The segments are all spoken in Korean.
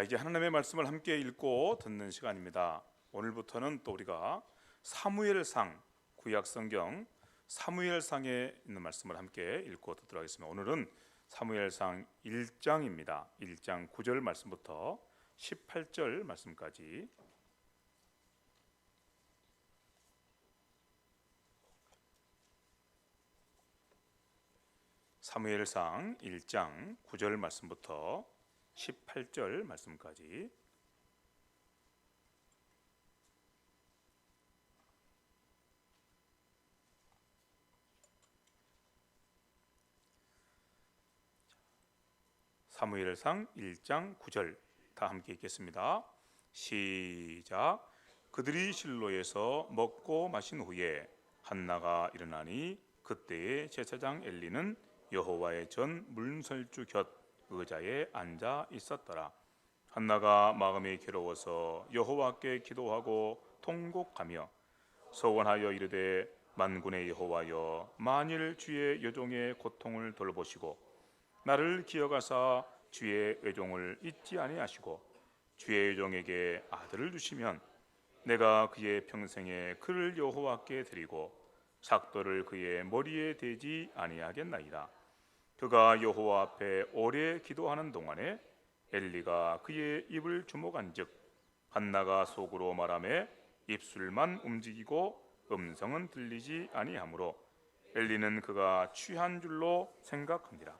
이제 하나님의 말씀을 함께 읽고 듣는 시간입니다. 오늘부터는 또 우리가 사무엘상, 구약성경 사무엘상에 있는 말씀을 함께 읽고 듣도록 하겠습니다. 오늘은 사무엘상 1장입니다. 1장 9절 말씀부터 18절 말씀까지. 사무엘상 1장 9절 말씀부터 18절 말씀까지. 사무엘상 1장 9절 다 함께 읽겠습니다. 시작. 그들이 실로에서 먹고 마신 후에 한나가 일어나니 그때에 제사장 엘리는 여호와의 전 문설주 곁 의자에 앉아 있었더라. 한나가 마음이 괴로워서 여호와께 기도하고 통곡하며 서원하여 이르되 만군의 여호와여, 만일 주의 여종의 고통을 돌보시고 나를 기억하사 주의 여종을 잊지 아니하시고 주의 여종에게 아들을 주시면 내가 그의 평생에 그를 여호와께 드리고 삭도를 그의 머리에 대지 아니하겠나이다. 그가 여호와 앞에 오래 기도하는 동안에 엘리가 그의 입을 주목한즉 한나가 속으로 말하매 입술만 움직이고 음성은 들리지 아니하므로 엘리는 그가 취한 줄로 생각하니라.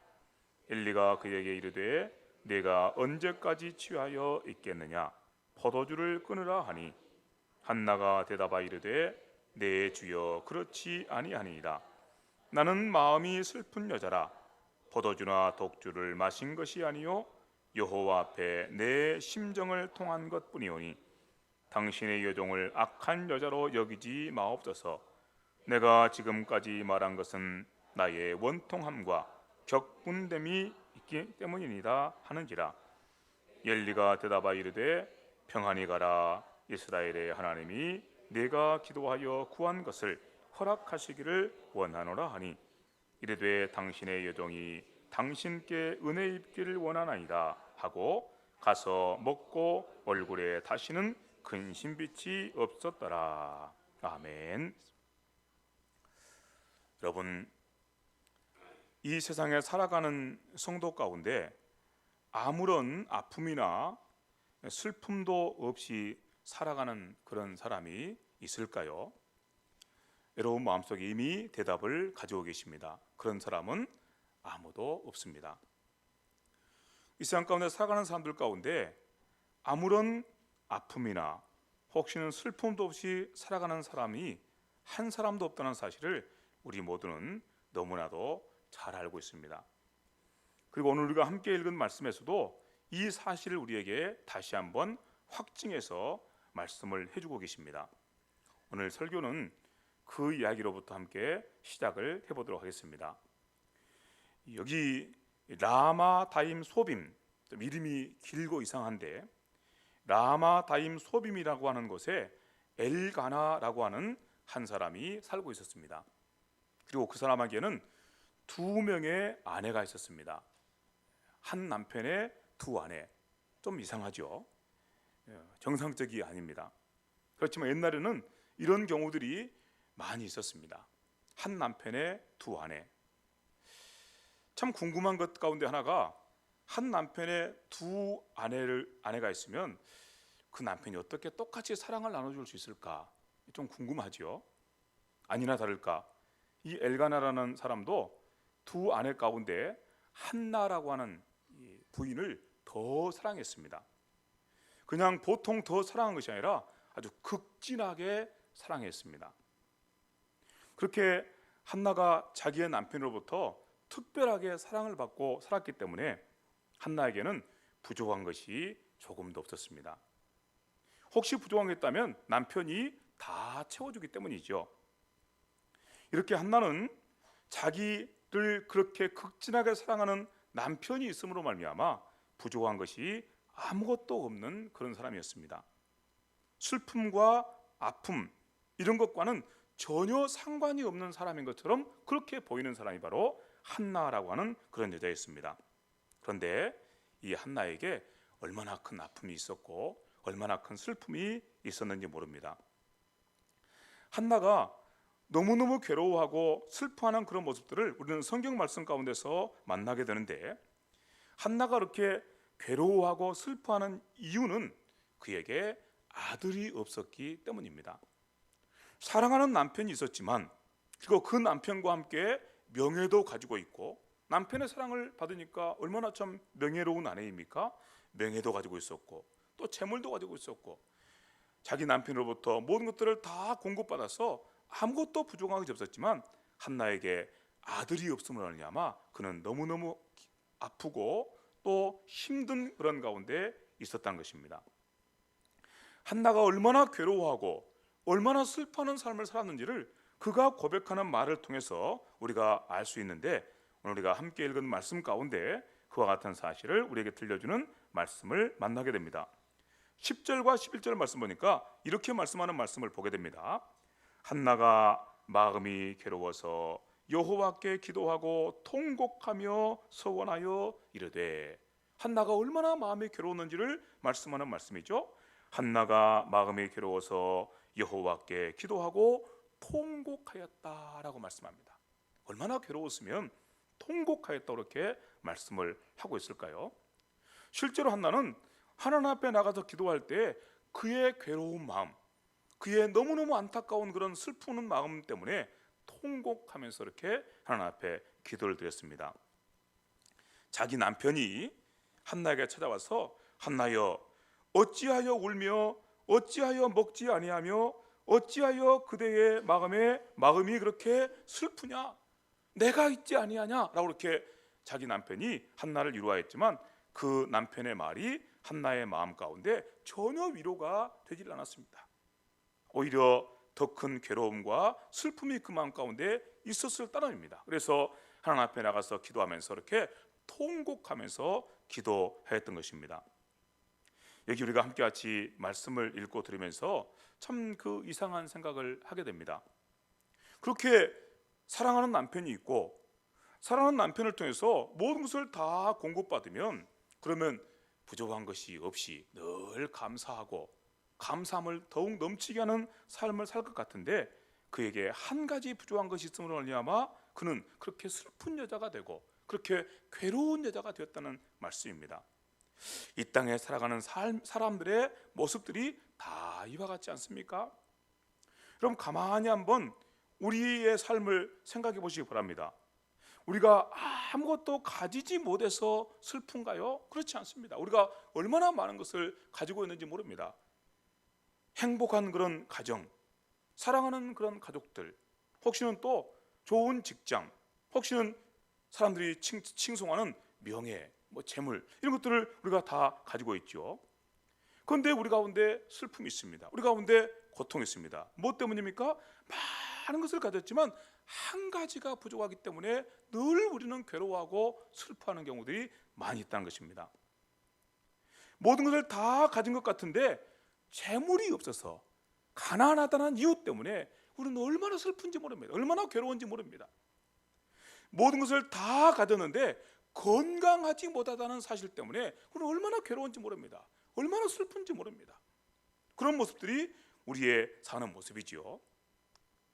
엘리가 그에게 이르되 내가 언제까지 취하여 있겠느냐, 포도주를 끊으라 하니 한나가 대답하 이르되 내 주여, 그렇지 아니하니이다. 나는 마음이 슬픈 여자라. 포도주나 독주를 마신 것이 아니요 여호와 앞에 내 심정을 통한 것뿐이오니 당신의 여종을 악한 여자로 여기지 마옵소서. 내가 지금까지 말한 것은 나의 원통함과 격분됨이 있기 때문이니이다 하는지라. 엘리가 대답하 이르되 평안히 가라. 이스라엘의 하나님이 내가 기도하여 구한 것을 허락하시기를 원하노라 하니 이르되 당신의 여종이 당신께 은혜 입기를 원하나이다 하고 가서 먹고 얼굴에 다시는 근심빛이 없었더라. 아멘. 여러분, 이 세상에 살아가는 성도 가운데 아무런 아픔이나 슬픔도 없이 살아가는 그런 사람이 있을까요? 여러분 마음속에 이미 대답을 가지고 계십니다. 그런 사람은 아무도 없습니다. 이 세상 가운데 살아가는 사람들 가운데 아무런 아픔이나 혹시는 슬픔도 없이 살아가는 사람이 한 사람도 없다는 사실을 우리 모두는 너무나도 잘 알고 있습니다. 그리고 오늘 우리가 함께 읽은 말씀에서도 이 사실을 우리에게 다시 한번 확증해서 말씀을 해주고 계십니다. 오늘 설교는 그 이야기로부터 함께 시작을 해보도록 하겠습니다. 여기 라마다임 소빔, 좀 이름이 길고 이상한데 라마다임 소빔이라고 하는 곳에 엘가나라고 하는 한 사람이 살고 있었습니다. 그리고 그 사람에게는 두 명의 아내가 있었습니다. 한 남편의 두 아내, 좀 이상하죠? 정상적이 아닙니다. 그렇지만 옛날에는 이런 경우들이 많이 있었습니다. 한 남편의 두 아내. 참 궁금한 것 가운데 하나가 한 남편의 두 아내가 있으면 그 남편이 어떻게 똑같이 사랑을 나눠줄 수 있을까? 좀 궁금하죠. 아니나 다를까 이 엘가나라는 사람도 두 아내 가운데 한나라고 하는 부인을 더 사랑했습니다. 그냥 보통 더 사랑한 것이 아니라 아주 극진하게 사랑했습니다. 그렇게 한나가 자기의 남편으로부터 특별하게 사랑을 받고 살았기 때문에 한나에게는 부족한 것이 조금도 없었습니다. 혹시 부족한 게 있다면 남편이 다 채워주기 때문이죠. 이렇게 한나는 자기를 그렇게 극진하게 사랑하는 남편이 있음으로 말미암아 부족한 것이 아무것도 없는 그런 사람이었습니다. 슬픔과 아픔 이런 것과는 전혀 상관이 없는 사람인 것처럼 그렇게 보이는 사람이 바로 한나라고 하는 그런 여자였습니다. 그런데 이 한나에게 얼마나 큰 아픔이 있었고 얼마나 큰 슬픔이 있었는지 모릅니다. 한나가 너무너무 괴로워하고 슬퍼하는 그런 모습들을 우리는 성경 말씀 가운데서 만나게 되는데, 한나가 그렇게 괴로워하고 슬퍼하는 이유는 그에게 아들이 없었기 때문입니다. 사랑하는 남편이 있었지만 그리고 그 남편과 함께 명예도 가지고 있고, 남편의 사랑을 받으니까 얼마나 참 명예로운 아내입니까? 명예도 가지고 있었고 또 재물도 가지고 있었고 자기 남편으로부터 모든 것들을 다 공급받아서 아무것도 부족한 것이 없었지만 한나에게 아들이 없음으로 말미암아 그는 너무너무 아프고 또 힘든 그런 가운데 있었다는 것입니다. 한나가 얼마나 괴로워하고 얼마나 슬퍼하는 삶을 살았는지를 그가 고백하는 말을 통해서 우리가 알 수 있는데, 오늘 우리가 함께 읽은 말씀 가운데 그와 같은 사실을 우리에게 들려주는 말씀을 만나게 됩니다. 10절과 11절 말씀 보니까 이렇게 말씀하는 말씀을 보게 됩니다. 한나가 마음이 괴로워서 여호와께 기도하고 통곡하며 서원하여 이르되, 한나가 얼마나 마음이 괴로웠는지를 말씀하는 말씀이죠. 한나가 마음이 괴로워서 여호와께 기도하고 통곡하였다라고 말씀합니다. 얼마나 괴로웠으면 통곡하였다고 이렇게 말씀을 하고 있을까요? 실제로 한나는 하나님 앞에 나가서 기도할 때 그의 괴로운 마음, 그의 너무너무 안타까운 그런 슬프는 마음 때문에 통곡하면서 이렇게 하나님 앞에 기도를 드렸습니다. 자기 남편이 한나에게 찾아와서 한나여 어찌하여 울며 어찌하여 먹지 아니하며 어찌하여 그대의 마음이 그렇게 슬프냐, 내가 있지 아니하냐 라고 이렇게 자기 남편이 한나를 위로하였지만 그 남편의 말이 한나의 마음 가운데 전혀 위로가 되질 않았습니다. 오히려 더 큰 괴로움과 슬픔이 그 마음 가운데 있었을 따름입니다. 그래서 하나님 앞에 나가서 기도하면서 이렇게 통곡하면서 기도했던 것입니다. 여기 우리가 함께 같이 말씀을 읽고 들으면서 참 그 이상한 생각을 하게 됩니다. 그렇게 사랑하는 남편이 있고 사랑하는 남편을 통해서 모든 것을 다 공급받으면 그러면 부족한 것이 없이 늘 감사하고 감사함을 더욱 넘치게 하는 삶을 살 것 같은데, 그에게 한 가지 부족한 것이 있음으로 말미암아 그는 그렇게 슬픈 여자가 되고 그렇게 괴로운 여자가 되었다는 말씀입니다. 이 땅에 살아가는 사람들의 모습들이 다 이와 같지 않습니까? 여러분 가만히 한번 우리의 삶을 생각해 보시기 바랍니다. 우리가 아무것도 가지지 못해서 슬픈가요? 그렇지 않습니다. 우리가 얼마나 많은 것을 가지고 있는지 모릅니다. 행복한 그런 가정, 사랑하는 그런 가족들, 혹시는 또 좋은 직장, 혹시는 사람들이 칭송하는 명예, 재물, 이런 것들을 우리가 다 가지고 있죠. 그런데 우리 가운데 슬픔이 있습니다. 우리 가운데 고통이 있습니다. 무엇 때문입니까? 많은 것을 가졌지만 한 가지가 부족하기 때문에 늘 우리는 괴로워하고 슬퍼하는 경우들이 많이 있다는 것입니다. 모든 것을 다 가진 것 같은데 재물이 없어서 가난하다는 이유 때문에 우리는 얼마나 슬픈지 모릅니다. 얼마나 괴로운지 모릅니다. 모든 것을 다 가졌는데 건강하지 못하다는 사실 때문에 우리는 얼마나 괴로운지 모릅니다. 얼마나 슬픈지 모릅니다. 그런 모습들이 우리의 사는 모습이지요.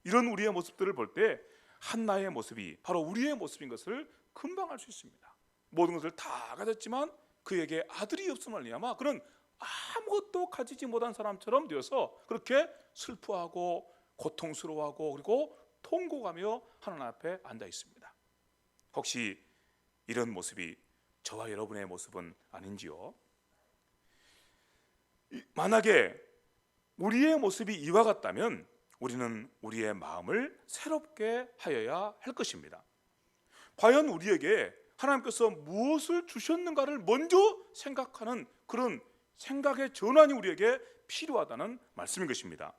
이런 우리의 모습들을 볼 때 한나의 모습이 바로 우리의 모습인 것을 금방 알 수 있습니다. 모든 것을 다 가졌지만 그에게 아들이 없음을 말미암아 그는 아무것도 가지지 못한 사람처럼 되어서 그렇게 슬퍼하고 고통스러워하고 그리고 통곡하며 하나님 앞에 앉아 있습니다. 혹시 이런 모습이 저와 여러분의 모습은 아닌지요? 만약에 우리의 모습이 이와 같다면 우리는 우리의 마음을 새롭게 하여야 할 것입니다. 과연 우리에게 하나님께서 무엇을 주셨는가를 먼저 생각하는 그런 생각의 전환이 우리에게 필요하다는 말씀인 것입니다.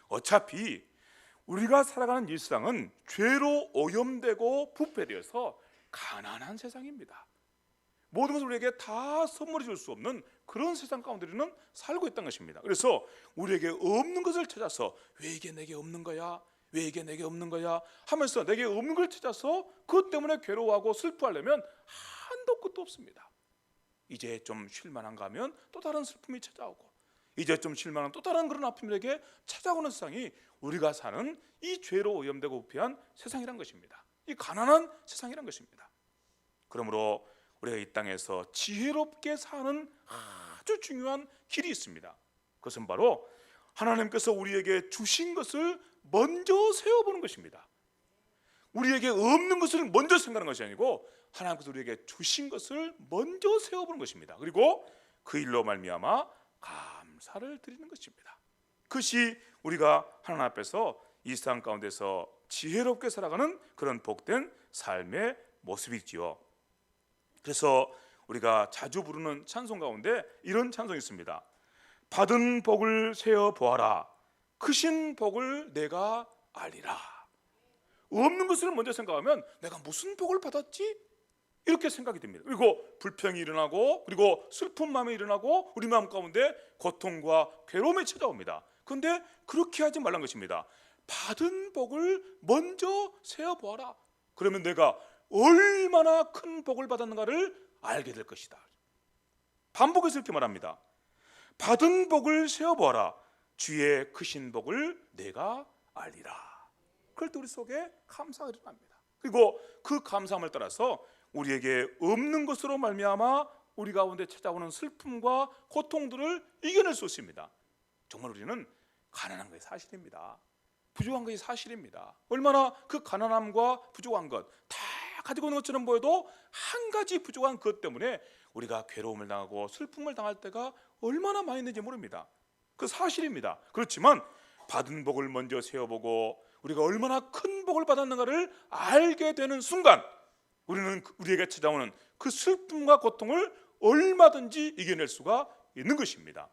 어차피 우리가 살아가는 일상은 죄로 오염되고 부패되어서 가난한 세상입니다. 모든 것을 우리에게 다 선물해 줄 수 없는 그런 세상 가운데 우리는 살고 있다는 것입니다. 그래서 우리에게 없는 것을 찾아서 왜 이게 내게 없는 거야? 왜 이게 내게 없는 거야? 하면서 내게 없는 걸 찾아서 그것 때문에 괴로워하고 슬퍼하려면 한도 끝도 없습니다. 이제 좀 쉴만한가 하면 또 다른 슬픔이 찾아오고, 이제 좀 쉴만한 또 다른 그런 아픔들에게 찾아오는 세상이 우리가 사는 이 죄로 오염되고 부패한 세상이란 것입니다. 이 가난한 세상이란 것입니다. 그러므로 우리가 이 땅에서 지혜롭게 사는 아주 중요한 길이 있습니다. 그것은 바로 하나님께서 우리에게 주신 것을 먼저 세워보는 것입니다. 우리에게 없는 것을 먼저 생각하는 것이 아니고 하나님께서 우리에게 주신 것을 먼저 세워보는 것입니다. 그리고 그 일로 말미암아 감사를 드리는 것입니다. 그것이 우리가 하나님 앞에서 이 세상 가운데서 지혜롭게 살아가는 그런 복된 삶의 모습이지요. 그래서 우리가 자주 부르는 찬송 가운데 이런 찬송이 있습니다. 받은 복을 세어 보아라, 크신 복을 내가 알리라. 없는 것을 먼저 생각하면 내가 무슨 복을 받았지? 이렇게 생각이 듭니다. 그리고 불평이 일어나고, 그리고 슬픈 마음이 일어나고, 우리 마음 가운데 고통과 괴로움이 찾아옵니다. 그런데 그렇게 하지 말라는 것입니다. 받은 복을 먼저 세어보아라. 그러면 내가 얼마나 큰 복을 받았는가를 알게 될 것이다. 반복해서 이렇게 말합니다. 받은 복을 세어보아라, 주의 크신 복을 내가 알리라. 그럴 때 우리 속에 감사가 일어납니다. 그리고 그 감사함을 따라서 우리에게 없는 것으로 말미암아 우리 가운데 찾아오는 슬픔과 고통들을 이겨낼 수 있습니다. 정말 우리는 가난한 것이 사실입니다. 부족한 것이 사실입니다. 얼마나 그 가난함과 부족한 것 다 가지고 있는 것처럼 보여도 한 가지 부족한 것 때문에 우리가 괴로움을 당하고 슬픔을 당할 때가 얼마나 많이 있는지 모릅니다. 그 사실입니다. 그렇지만 받은 복을 먼저 세어보고 우리가 얼마나 큰 복을 받았는가를 알게 되는 순간 우리는 우리에게 찾아오는 그 슬픔과 고통을 얼마든지 이겨낼 수가 있는 것입니다.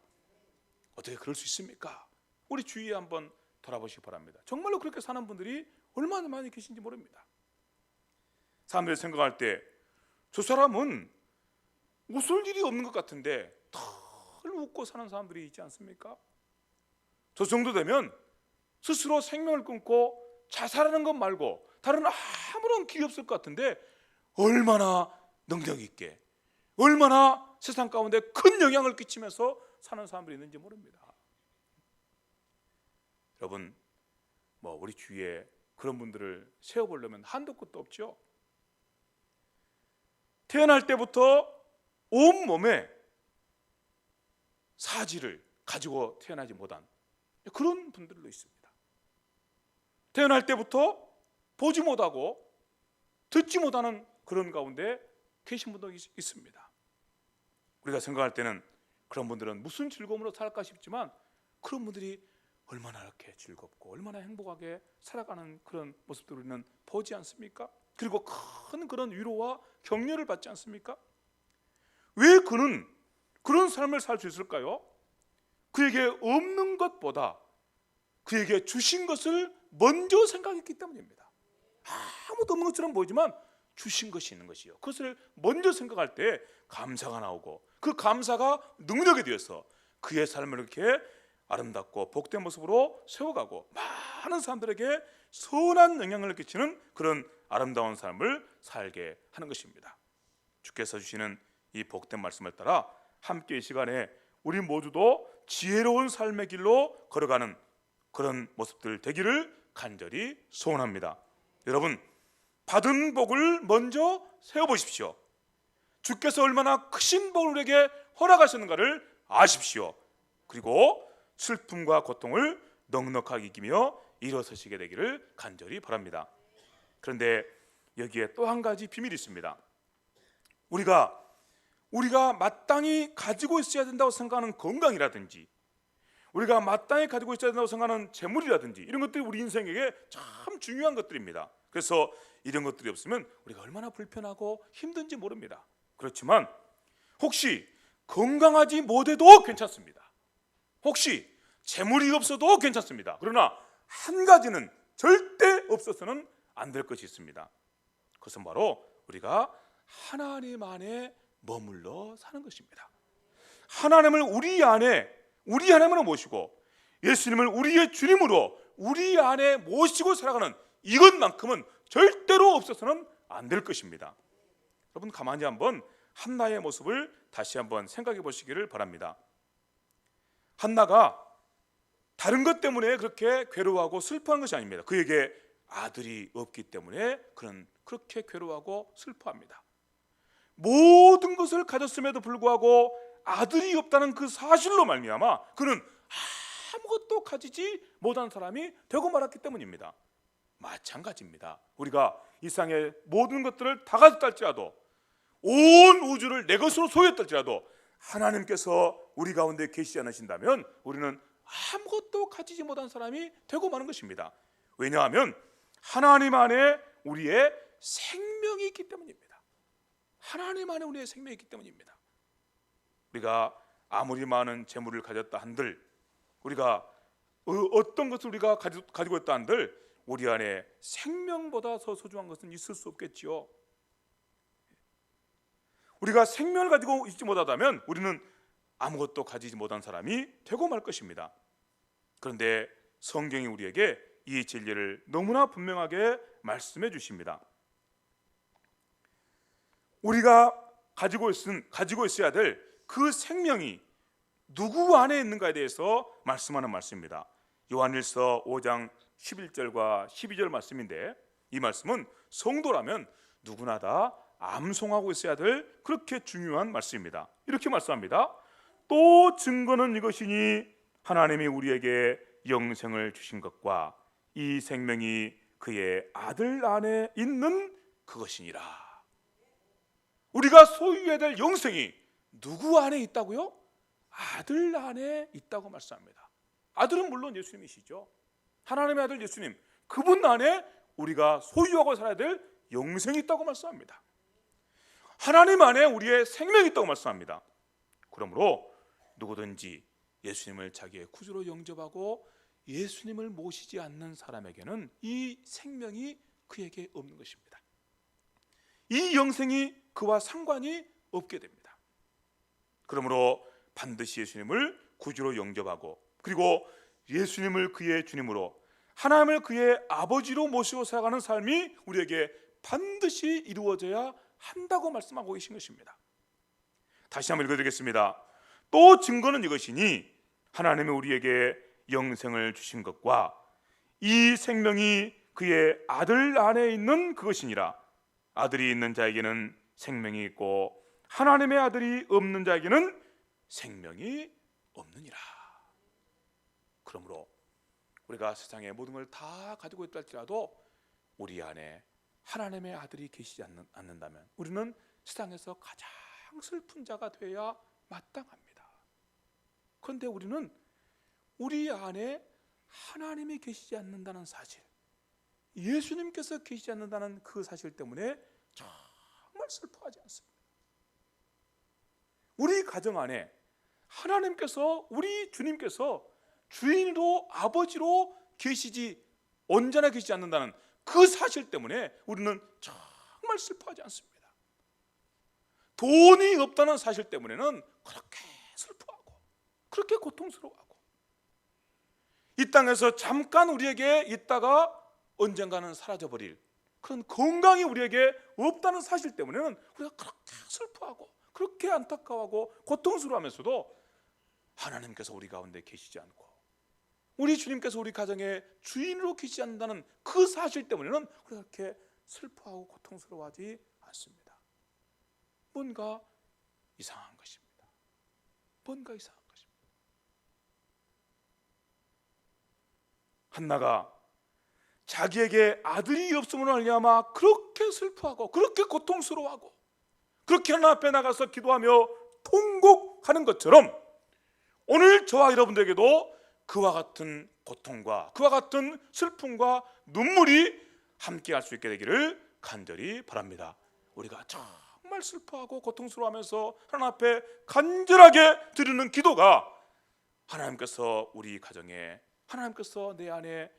어떻게 그럴 수 있습니까? 우리 주위에 한번 돌아보시기 바랍니다. 정말로 그렇게 사는 분들이 얼마나 많이 계신지 모릅니다. 사람들이 생각할 때 저 사람은 웃을 일이 없는 것 같은데 늘 웃고 사는 사람들이 있지 않습니까? 저 정도 되면 스스로 생명을 끊고 자살하는 것 말고 다른 아무런 길이 없을 것 같은데 얼마나 능력 있게, 얼마나 세상 가운데 큰 영향을 끼치면서 사는 사람들이 있는지 모릅니다. 여러분, 우리 주위에 그런 분들을 세워보려면 한도 끝도 없죠. 태어날 때부터 온몸에 사지를 가지고 태어나지 못한 그런 분들도 있습니다. 태어날 때부터 보지 못하고 듣지 못하는 그런 가운데 계신 분도 있습니다. 우리가 생각할 때는 그런 분들은 무슨 즐거움으로 살까 싶지만 그런 분들이 얼마나 이렇게 즐겁고 얼마나 행복하게 살아가는 그런 모습들을 우리는 보지 않습니까? 그리고 큰 그런 위로와 격려를 받지 않습니까? 왜 그는 그런 삶을 살 수 있을까요? 그에게 없는 것보다 그에게 주신 것을 먼저 생각했기 때문입니다. 아무도 없는 것처럼 보이지만 주신 것이 있는 것이요, 그것을 먼저 생각할 때 감사가 나오고 그 감사가 능력이 되어서 그의 삶을 이렇게 아름답고 복된 모습으로 세워가고 많은 사람들에게 선한 영향을 끼치는 그런 아름다운 삶을 살게 하는 것입니다. 주께서 주시는 이 복된 말씀을 따라 함께 이 시간에 우리 모두도 지혜로운 삶의 길로 걸어가는 그런 모습들 되기를 간절히 소원합니다. 여러분, 받은 복을 먼저 세워보십시오. 주께서 얼마나 크신 복을 우리에게 허락하셨는가를 아십시오. 그리고 슬픔과 고통을 넉넉하게 이기며 일어서시게 되기를 간절히 바랍니다. 그런데 여기에 또 한 가지 비밀이 있습니다. 우리가 마땅히 가지고 있어야 된다고 생각하는 건강이라든지 우리가 마땅히 가지고 있어야 된다고 생각하는 재물이라든지 이런 것들이 우리 인생에게 참 중요한 것들입니다. 그래서 이런 것들이 없으면 우리가 얼마나 불편하고 힘든지 모릅니다. 그렇지만 혹시 건강하지 못해도 괜찮습니다. 혹시 재물이 없어도 괜찮습니다. 그러나 한 가지는 절대 없어서는 안 될 것이 있습니다. 그것은 바로 우리가 하나님 안에 머물러 사는 것입니다. 하나님을 우리 안에만 모시고 예수님을 우리의 주님으로 우리 안에 모시고 살아가는 이것만큼은 절대로 없어서는 안 될 것입니다. 여러분, 가만히 한번 한나의 모습을 다시 한번 생각해 보시기를 바랍니다. 한나가 다른 것 때문에 그렇게 괴로워하고 슬퍼한 것이 아닙니다. 그에게 아들이 없기 때문에 그는 그렇게 괴로워하고 슬퍼합니다. 모든 것을 가졌음에도 불구하고 아들이 없다는 그 사실로 말미암아 그는 아무것도 가지지 못한 사람이 되고 말았기 때문입니다. 마찬가지입니다. 우리가 이 세상의 모든 것들을 다 가졌다 할지라도, 온 우주를 내 것으로 소유했다 할지라도 하나님께서 우리 가운데 계시지 않으신다면 우리는 아무것도 가지지 못한 사람이 되고 마는 것입니다. 왜냐하면 하나님 안에 우리의 생명이 있기 때문입니다. 하나님 안에 우리의 생명이 있기 때문입니다. 우리가 아무리 많은 재물을 가졌다 한들, 우리가 어떤 것을 우리가 가지고 있다 한들 우리 안에 생명보다 더 소중한 것은 있을 수 없겠지요. 우리가 생명을 가지고 있지 못하다면 우리는 아무것도 가지지 못한 사람이 되고 말 것입니다. 그런데 성경이 우리에게 이 진리를 너무나 분명하게 말씀해 주십니다. 우리가 가지고 있어야 될 그 생명이 누구 안에 있는가에 대해서 말씀하는 말씀입니다. 요한일서 5장 11절과 12절 말씀인데, 이 말씀은 성도라면 누구나 다 암송하고 있어야 될 그렇게 중요한 말씀입니다. 이렇게 말씀합니다. 또 증거는 이것이니 하나님이 우리에게 영생을 주신 것과 이 생명이 그의 아들 안에 있는 그것이니라. 우리가 소유해야 될 영생이 누구 안에 있다고요? 아들 안에 있다고 말씀합니다. 아들은 물론 예수님이시죠. 하나님의 아들 예수님, 그분 안에 우리가 소유하고 살아야 될 영생이 있다고 말씀합니다. 하나님 안에 우리의 생명이 있다고 말씀합니다. 그러므로 누구든지 예수님을 자기의 구주로 영접하고 예수님을 모시지 않는 사람에게는 이 생명이 그에게 없는 것입니다. 이 영생이 그와 상관이 없게 됩니다. 그러므로 반드시 예수님을 구주로 영접하고, 그리고 예수님을 그의 주님으로, 하나님을 그의 아버지로 모시고 살아가는 삶이 우리에게 반드시 이루어져야 한다고 말씀하고 계신 것입니다. 다시 한번 읽어드리겠습니다. 또 증거는 이것이니 하나님이 우리에게 영생을 주신 것과 이 생명이 그의 아들 안에 있는 그것이니라. 아들이 있는 자에게는 생명이 있고 하나님의 아들이 없는 자에게는 생명이 없느니라. 그러므로 우리가 세상의 모든 걸 다 가지고 있다 할지라도 우리 안에 하나님의 아들이 계시지 않는다면 우리는 세상에서 가장 슬픈 자가 되어야 마땅합니다. 그런데 우리는 우리 안에 하나님이 계시지 않는다는 사실, 예수님께서 계시지 않는다는 그 사실 때문에 정말 슬퍼하지 않습니다. 우리 가정 안에 하나님께서, 우리 주님께서 주인으로 아버지로 언제나 계시지 않는다는 그 사실 때문에 우리는 정말 슬퍼하지 않습니다. 돈이 없다는 사실 때문에는 그렇게 슬퍼하고 그렇게 고통스러워하고, 이 땅에서 잠깐 우리에게 있다가 언젠가는 사라져버릴 그런 건강이 우리에게 없다는 사실 때문에는 우리가 그렇게 슬퍼하고 그렇게 안타까워하고 고통스러워하면서도 하나님께서 우리 가운데 계시지 않고 우리 주님께서 우리 가정의 주인으로 계시지 않는다는 그 사실 때문에는 우리가 그렇게 슬퍼하고 고통스러워하지 않습니다. 뭔가 이상한 것입니다. 뭔가 이상한 것입니다. 한나가 자기에게 아들이 없음으로 말미암아 그렇게 슬퍼하고 그렇게 고통스러워하고 그렇게 하나님 앞에 나가서 기도하며 통곡하는 것처럼 오늘 저와 여러분들에게도 그와 같은 고통과 그와 같은 슬픔과 눈물이 함께 할 수 있게 되기를 간절히 바랍니다. 우리가 정말 슬퍼하고 고통스러워하면서 하나님 앞에 간절하게 드리는 기도가 하나님께서 우리 가정에, 하나님께서 내 안에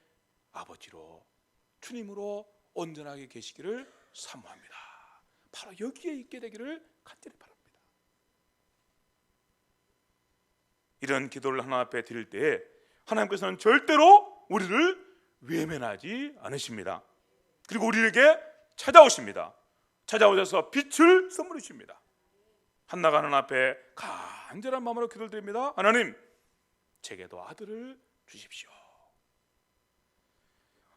아버지로, 주님으로 온전하게 계시기를 사모합니다. 바로 여기에 있게 되기를 간절히 바랍니다. 이런 기도를 하나님 앞에 드릴 때에 하나님께서는 절대로 우리를 외면하지 않으십니다. 그리고 우리에게 찾아오십니다. 찾아오셔서 빛을 선물해 주십니다. 한나가 하나님 앞에 간절한 마음으로 기도를 드립니다. 하나님, 제게도 아들을 주십시오.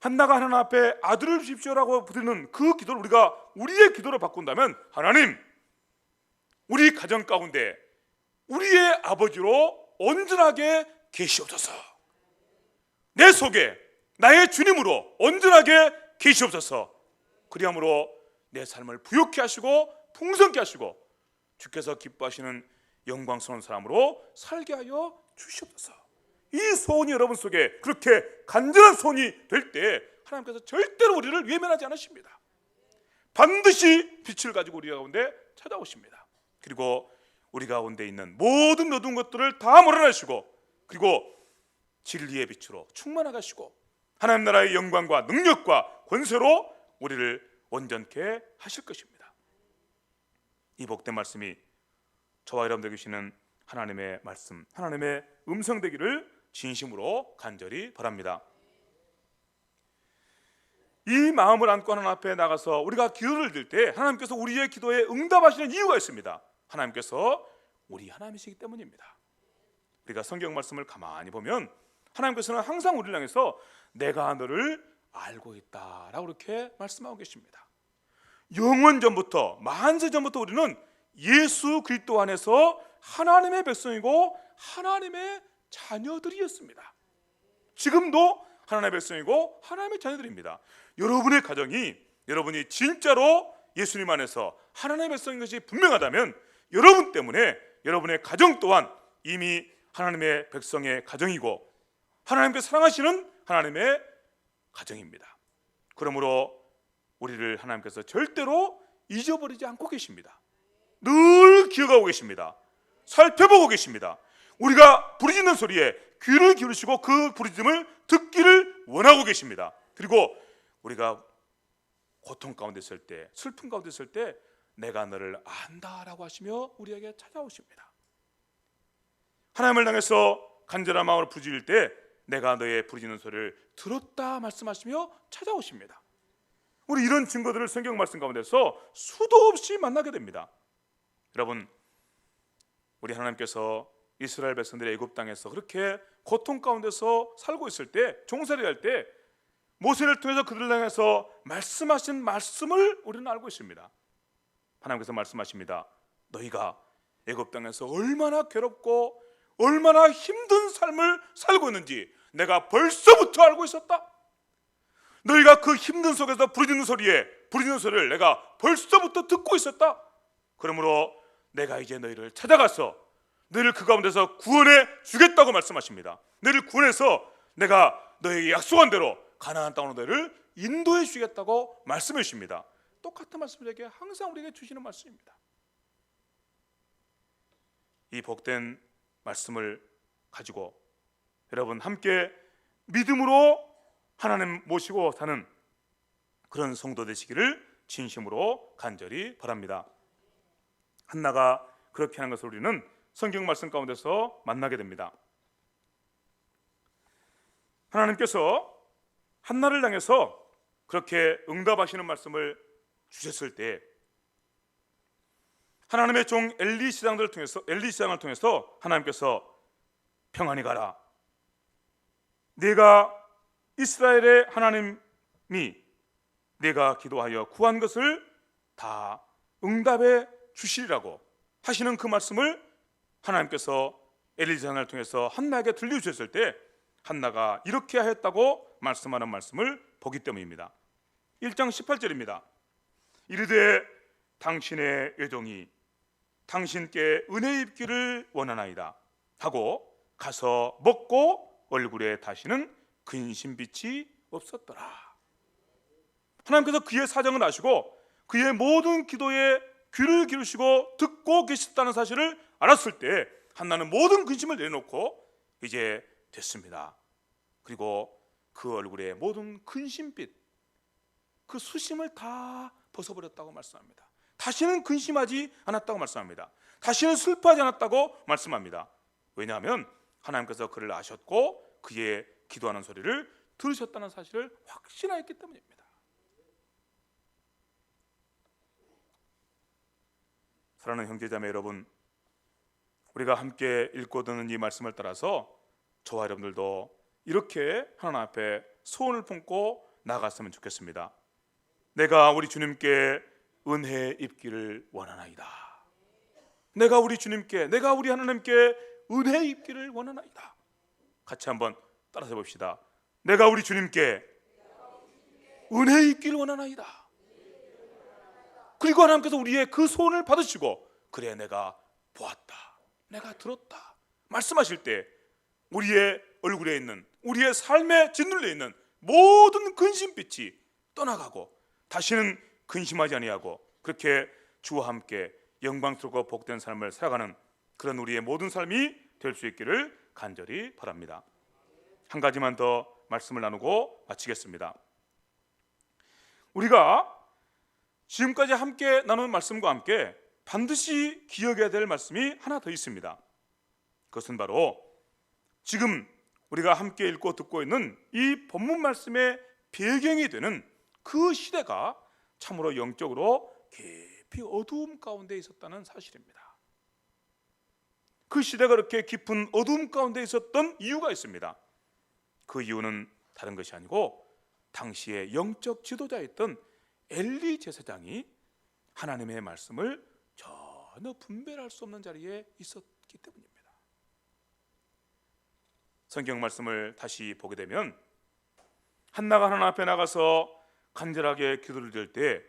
한나가 하나님 앞에 아들을 주십시오라고 부르는 그 기도를 우리가 우리의 기도로 바꾼다면, 하나님, 우리 가정 가운데 우리의 아버지로 온전하게 계시옵소서. 내 속에 나의 주님으로 온전하게 계시옵소서. 그리함으로 내 삶을 부욕케 하시고 풍성케 하시고 주께서 기뻐하시는 영광스러운 사람으로 살게 하여 주시옵소서. 이 소원이 여러분 속에 그렇게 간절한 소원이 될 때 하나님께서 절대로 우리를 외면하지 않으십니다. 반드시 빛을 가지고 우리 가운데 찾아오십니다. 그리고 우리 가운데 있는 모든 어두운 것들을 다 몰아내시고, 그리고 진리의 빛으로 충만하게 하시고 하나님 나라의 영광과 능력과 권세로 우리를 온전케 하실 것입니다. 이 복된 말씀이 저와 여러분들 계시는 하나님의 말씀, 하나님의 음성 되기를 진심으로 간절히 바랍니다. 이 마음을 안고 하나님 앞에 나가서 우리가 기도를 드릴 때 하나님께서 우리의 기도에 응답하시는 이유가 있습니다. 하나님께서 우리 하나님이시기 때문입니다. 우리가 성경 말씀을 가만히 보면 하나님께서는 항상 우리를 향해서 내가 너를 알고 있다라고 이렇게 말씀하고 계십니다. 영원 전부터, 만세 전부터 우리는 예수 그리스도 안에서 하나님의 백성이고 하나님의 자녀들이었습니다. 지금도 하나님의 백성이고 하나님의 자녀들입니다. 여러분의 가정이, 여러분이 진짜로 예수님 안에서 하나님의 백성인 것이 분명하다면 여러분 때문에 여러분의 가정 또한 이미 하나님의 백성의 가정이고 하나님께 사랑하시는 하나님의 가정입니다. 그러므로 우리를 하나님께서 절대로 잊어버리지 않고 계십니다. 늘 기억하고 계십니다. 살펴보고 계십니다. 우리가 부르짖는 소리에 귀를 기울이시고 그 부르짖음을 듣기를 원하고 계십니다. 그리고 우리가 고통 가운데 있을 때, 슬픔 가운데 있을 때 내가 너를 안다라고 하시며 우리에게 찾아오십니다. 하나님을 향해서 간절한 마음으로 부르짖을 때 내가 너의 부르짖는 소리를 들었다 말씀하시며 찾아오십니다. 우리 이런 증거들을 성경 말씀 가운데서 수도 없이 만나게 됩니다. 여러분, 우리 하나님께서 이스라엘 백성들의 애굽 땅에서 그렇게 고통 가운데서 살고 있을 때, 종살이 할 때 모세를 통해서 그들을 향해서 말씀하신 말씀을 우리는 알고 있습니다. 하나님께서 말씀하십니다. 너희가 애굽 땅에서 얼마나 괴롭고 얼마나 힘든 삶을 살고 있는지 내가 벌써부터 알고 있었다. 너희가 그 힘든 속에서 부르짖는 소리를 내가 벌써부터 듣고 있었다. 그러므로 내가 이제 너희를 찾아가서 너희를 그 가운데서 구원해 주겠다고 말씀하십니다. 너희를 구원해서 내가 너희에게 약속한 대로 가나안 땅으로 너희를 인도해 주겠다고 말씀해 주십니다. 똑같은 말씀을 항상 우리에게 주시는 말씀입니다. 이 복된 말씀을 가지고 여러분 함께 믿음으로 하나님 모시고 사는 그런 성도 되시기를 진심으로 간절히 바랍니다. 한나가 그렇게 하는 것을 우리는 성경 말씀 가운데서 만나게 됩니다. 하나님께서 한나를 향해서 그렇게 응답하시는 말씀을 주셨을 때 하나님의 종 엘리 시장을 통해서 하나님께서 평안히 가라. 내가 이스라엘의 하나님이 내가 기도하여 구한 것을 다 응답해 주시리라고 하시는 그 말씀을 하나님께서 엘리 시장을 통해서 한나에게 들려주셨을 때 한나가 이렇게 하였다고 말씀하는 말씀을 보기 때문입니다. 1장 18절입니다. 이르되 당신의 여종이 당신께 은혜 입기를 원하나이다 하고 가서 먹고 얼굴에 다시는 근심빛이 없었더라. 하나님께서 그의 사정을 아시고 그의 모든 기도에 귀를 기울이시고 듣고 계셨다는 사실을 알았을 때 한나는 모든 근심을 내려놓고 이제 됐습니다. 그리고 그 얼굴에 모든 근심빛, 그 수심을 다 벗어버렸다고 말씀합니다. 다시는 근심하지 않았다고 말씀합니다. 다시는 슬퍼하지 않았다고 말씀합니다. 왜냐하면 하나님께서 그를 아셨고 그의 기도하는 소리를 들으셨다는 사실을 확신하였기 때문입니다. 사랑하는 형제자매 여러분, 우리가 함께 읽고 듣는 이 말씀을 따라서 저와 여러분들도 이렇게 하나님 앞에 소원을 품고 나갔으면 좋겠습니다. 내가 우리 주님께 은혜 입기를 원하나이다. 내가 우리 주님께, 내가 우리 하나님께 은혜 입기를 원하나이다. 같이 한번 따라서 봅시다. 내가 우리 주님께 은혜 입기를 원하나이다. 그리고 하나님께서 우리의 그 소원을 받으시고, 그래 내가 보았다, 내가 들었다 말씀하실 때 우리의 얼굴에 있는, 우리의 삶에 짓눌려 있는 모든 근심빛이 떠나가고 다시는 근심하지 아니하고 그렇게 주와 함께 영광스럽고 복된 삶을 살아가는 그런 우리의 모든 삶이 될 수 있기를 간절히 바랍니다. 한 가지만 더 말씀을 나누고 마치겠습니다. 우리가 지금까지 함께 나눈 말씀과 함께 반드시 기억해야 될 말씀이 하나 더 있습니다. 그것은 바로 지금 우리가 함께 읽고 듣고 있는 이 본문 말씀의 배경이 되는 그 시대가 참으로 영적으로 깊이 어두움 가운데 있었다는 사실입니다. 그 시대가 그렇게 깊은 어두움 가운데 있었던 이유가 있습니다. 그 이유는 다른 것이 아니고 당시의 영적 지도자였던 엘리 제사장이 하나님의 말씀을 전혀 분별할 수 없는 자리에 있었기 때문입니다. 성경 말씀을 다시 보게 되면 한나가 하나님 앞에 나가서 간절하게 기도를 드릴 때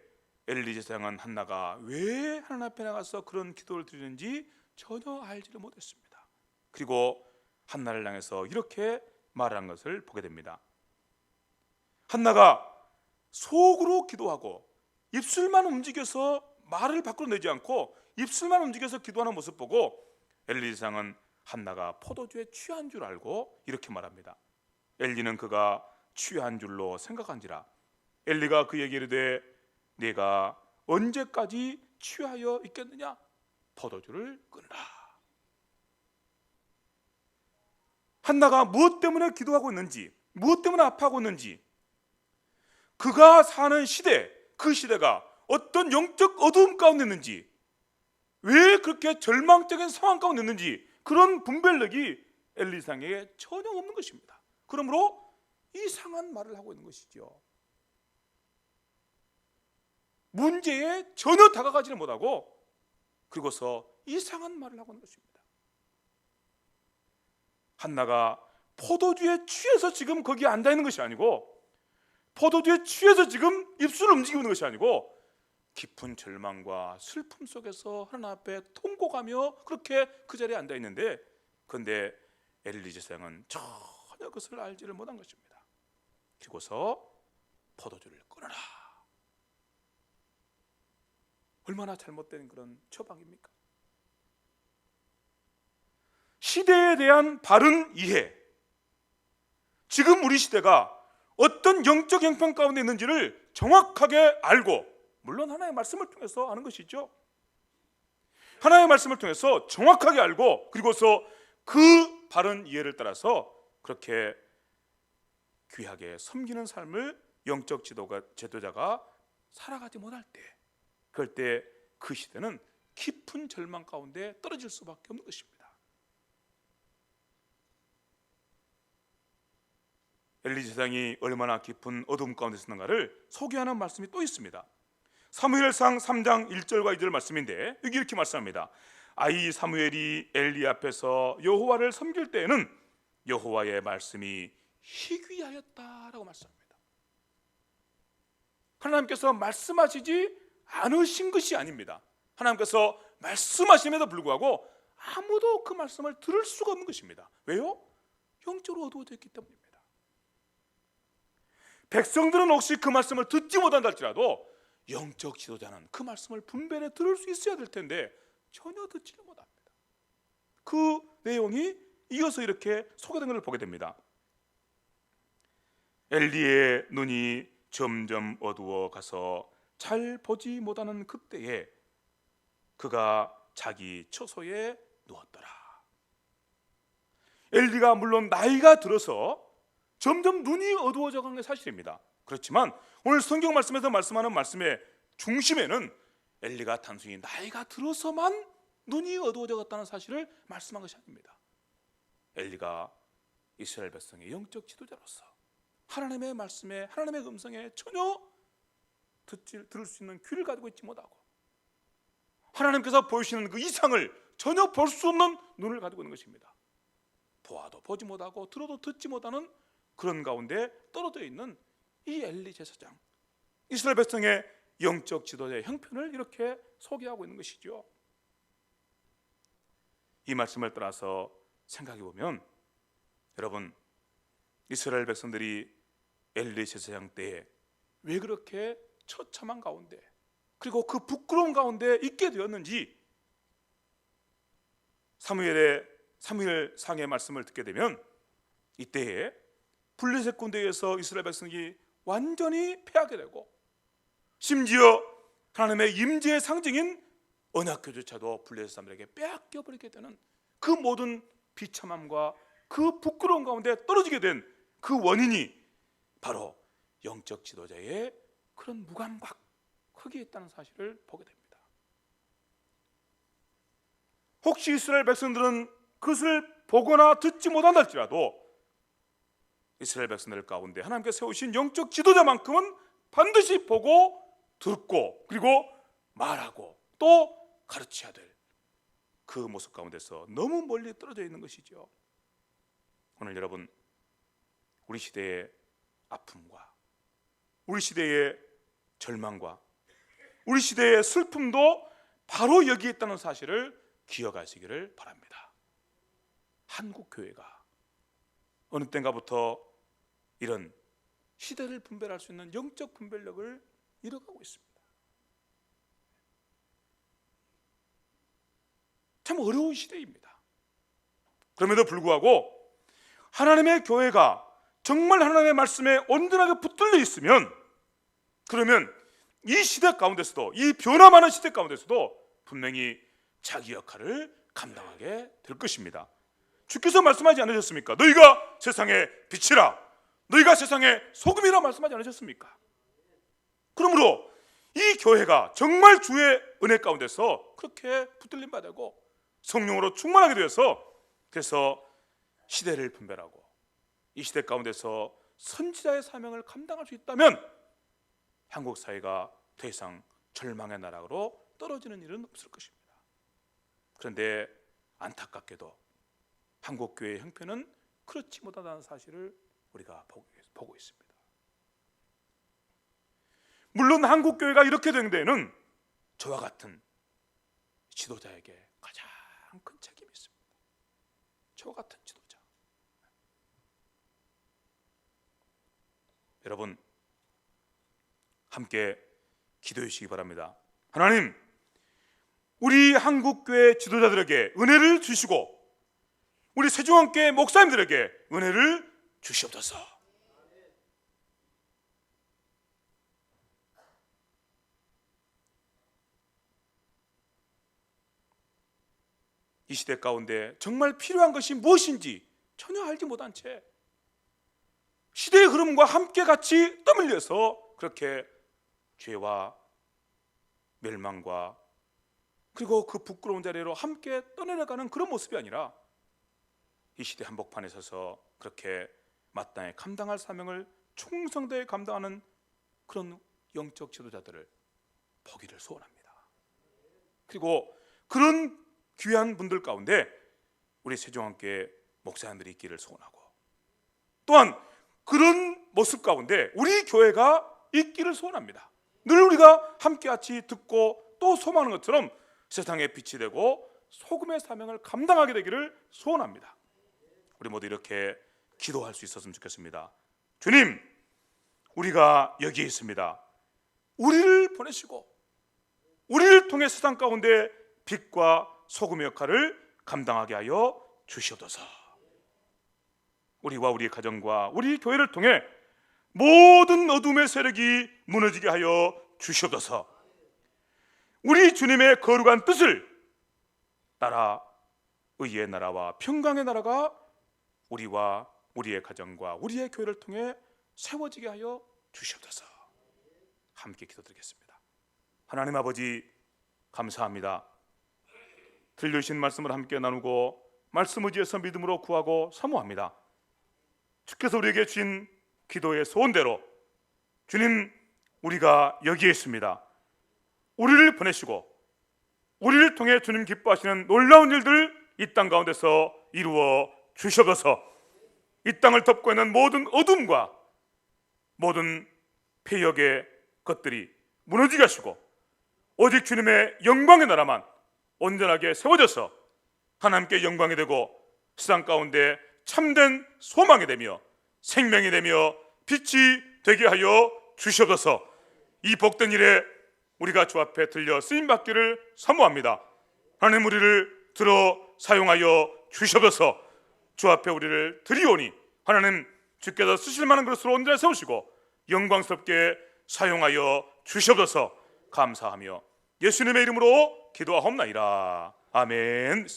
엘리 제사장은 한나가 왜 하나님 앞에 나가서 그런 기도를 드리는지 전혀 알지를 못했습니다. 그리고 한나를 향해서 이렇게 말한 것을 보게 됩니다. 한나가 속으로 기도하고 입술만 움직여서 말을 밖으로 내지 않고 입술만 움직여서 기도하는 모습 보고 엘리 제사장은 한나가 포도주에 취한 줄 알고 이렇게 말합니다. 엘리는 그가 취한 줄로 생각한지라. 엘리가 그에게 이르되 네가 언제까지 취하여 있겠느냐? 포도주를 끊으라. 한나가 무엇 때문에 기도하고 있는지, 무엇 때문에 아파하고 있는지, 그가 사는 시대, 그 시대가 어떤 영적 어두움 가운데 있는지, 왜 그렇게 절망적인 상황 가운데 있는지 그런 분별력이 엘리상에게 전혀 없는 것입니다. 그러므로 이상한 말을 하고 있는 것이죠. 문제에 전혀 다가가지를 못하고 그리고서 이상한 말을 하고 있는 것입니다. 한나가 포도주에 취해서 지금 거기에 앉아있는 것이 아니고, 포도주에 취해서 지금 입술을 움직이고 있는 것이 아니고 깊은 절망과 슬픔 속에서 하나님 앞에 통곡하며 그렇게 그 자리에 앉아있는데, 그런데 엘리 제사장은 전혀 그것을 알지를 못한 것입니다. 그리고서 포도주를 끊어라. 얼마나 잘못된 그런 처방입니까? 시대에 대한 바른 이해, 지금 우리 시대가 어떤 영적 형편 가운데 있는지를 정확하게 알고, 물론 하나님의 말씀을 통해서 아는 것이죠. 하나님의 말씀을 통해서 정확하게 알고 그리고서 그 바른 이해를 따라서 그렇게 귀하게 섬기는 삶을 영적 지도자가 살아가지 못할 때, 그럴 때 그 시대는 깊은 절망 가운데 떨어질 수밖에 없는 것입니다. 엘리 제사장이 얼마나 깊은 어둠 가운데 있었는가를 소개하는 말씀이 또 있습니다. 사무엘상 3장 1절과 2절 말씀인데 여기 이렇게 말씀합니다. 아이 사무엘이 엘리 앞에서 여호와를 섬길 때에는 여호와의 말씀이 희귀하였다라고 말씀합니다. 하나님께서 말씀하시지 않으신 것이 아닙니다. 하나님께서 말씀하심에도 불구하고 아무도 그 말씀을 들을 수가 없는 것입니다. 왜요? 영적으로 어두워져 있기 때문입니다. 백성들은 혹시 그 말씀을 듣지 못한다 할지라도 영적 지도자는 그 말씀을 분별해 들을 수 있어야 될 텐데 전혀 듣지를 못합니다. 그 내용이 이어서 이렇게 소개된 것을 보게 됩니다. 엘리의 눈이 점점 어두워 가서 잘 보지 못하는 그때에 그가 자기 처소에 누웠더라. 엘리가 물론 나이가 들어서 점점 눈이 어두워져 가는 게 사실입니다. 그렇지만 오늘 성경 말씀에서 말씀하는 말씀의 중심에는 엘리가 단순히 나이가 들어서만 눈이 어두워졌다는 사실을 말씀한 것이 아닙니다. 엘리가 이스라엘 백성의 영적 지도자로서 하나님의 말씀에, 하나님의 음성에 전혀 들을 수 있는 귀를 가지고 있지 못하고 하나님께서 보이시는 그 이상을 전혀 볼 수 없는 눈을 가지고 있는 것입니다. 보아도 보지 못하고 들어도 듣지 못하는 그런 가운데 떨어져 있는 이 엘리 제사장, 이스라엘 백성의 영적 지도자의 형편을 이렇게 소개하고 있는 것이죠. 이 말씀을 따라서 생각해 보면 여러분, 이스라엘 백성들이 엘리 제사장 때에 왜 그렇게 처참한 가운데 그리고 그 부끄러운 가운데 있게 되었는지 사무엘상의 말씀을 듣게 되면 이때에 블레셋 군대에서 이스라엘 백성이 완전히 패하게 되고 심지어 하나님의 임재의 상징인 언약궤조차도 블레셋 사람들에게 빼앗겨 버리게 되는 그 모든 비참함과 그 부끄러운 가운데 떨어지게 된 그 원인이 바로 영적 지도자의 그런 무감각, 거기에 있다는 사실을 보게 됩니다. 혹시 이스라엘 백성들은 그것을 보거나 듣지 못한다 할지라도 이스라엘 백성들 가운데 하나님께서 세우신 영적 지도자만큼은 반드시 보고 듣고 그리고 말하고 또 가르쳐야 될 그 모습 가운데서 너무 멀리 떨어져 있는 것이죠. 오늘 여러분, 우리 시대의 아픔과 우리 시대의 절망과 우리 시대의 슬픔도 바로 여기에 있다는 사실을 기억하시기를 바랍니다. 한국 교회가 어느 때인가부터 이런 시대를 분별할 수 있는 영적 분별력을 잃어가고 있습니다. 참 어려운 시대입니다. 그럼에도 불구하고 하나님의 교회가 정말 하나님의 말씀에 온전하게 붙들려 있으면 그러면 이 시대 가운데서도, 이 변화 많은 시대 가운데서도 분명히 자기 역할을 감당하게 될 것입니다. 주께서 말씀하지 않으셨습니까? 너희가 세상의 빛이라, 너희가 세상의 소금이라 말씀하지 않으셨습니까? 그러므로 이 교회가 정말 주의 은혜 가운데서 그렇게 붙들림 받고 성령으로 충만하게 되어서 그래서 시대를 분별하고 이 시대 가운데서 선지자의 사명을 감당할 수 있다면 한국 사회가 더 이상 절망의 나락으로 떨어지는 일은 없을 것입니다. 그런데 안타깝게도 한국 교회의 형편은 그렇지 못하다는 사실을 우리가 보고 있습니다. 물론 한국 교회가 이렇게 된 데에는 저와 같은 지도자에게 가장 큰 책임이 있습니다. 저와 같은 지도자. 여러분, 함께 기도해 주시기 바랍니다. 하나님, 우리 한국교회 지도자들에게 은혜를 주시고 우리 세종안교회 목사님들에게 은혜를 주시옵소서. 이 시대 가운데 정말 필요한 것이 무엇인지 전혀 알지 못한 채 시대의 흐름과 함께 같이 떠밀려서 그렇게 죄와 멸망과 그리고 그 부끄러운 자리로 함께 떠내려가는 그런 모습이 아니라 이 시대 한복판에 서서 그렇게 마땅히 감당할 사명을 충성되게 감당하는 그런 영적 지도자들을 보기를 소원합니다. 그리고 그런 귀한 분들 가운데 우리 세종안교회 목사님들이 있기를 소원하고 또한 그런 모습 가운데 우리 교회가 있기를 소원합니다. 늘 우리가 함께같이 듣고 또 소망하는 것처럼 세상의 빛이 되고 소금의 사명을 감당하게 되기를 소원합니다. 우리 모두 이렇게 기도할 수 있었으면 좋겠습니다. 주님, 우리가 여기에 있습니다. 우리를 보내시고 우리를 통해 세상 가운데 빛과 소금의 역할을 감당하게 하여 주시옵소서. 우리와 우리 가정과 우리 교회를 통해 모든 어둠의 세력이 무너지게 하여 주시옵소서. 우리 주님의 거룩한 뜻을 따라 의의 나라와 평강의 나라가 우리와 우리의 가정과 우리의 교회를 통해 세워지게 하여 주시옵소서. 함께 기도드리겠습니다. 하나님 아버지, 감사합니다. 들려주신 말씀을 함께 나누고 말씀 의지해서 믿음으로 구하고 사모합니다. 주께서 우리에게 주신 기도의 소원대로 주님, 우리가 여기에 있습니다. 우리를 보내시고 우리를 통해 주님 기뻐하시는 놀라운 일들 이 땅 가운데서 이루어 주셔서 이 땅을 덮고 있는 모든 어둠과 모든 폐역의 것들이 무너지게 하시고 오직 주님의 영광의 나라만 온전하게 세워져서 하나님께 영광이 되고 세상 가운데 참된 소망이 되며 생명이 되며 빛이 되게 하여 주시옵소서. 이 복된 일에 우리가 주 앞에 들려 쓰임받기를 사모합니다. 하나님, 우리를 들어 사용하여 주시옵소서. 주 앞에 우리를 드리오니 하나님, 주께서 쓰실 만한 것으로 온전히 세우시고 영광스럽게 사용하여 주시옵소서. 감사하며 예수님의 이름으로 기도하옵나이다. 아멘.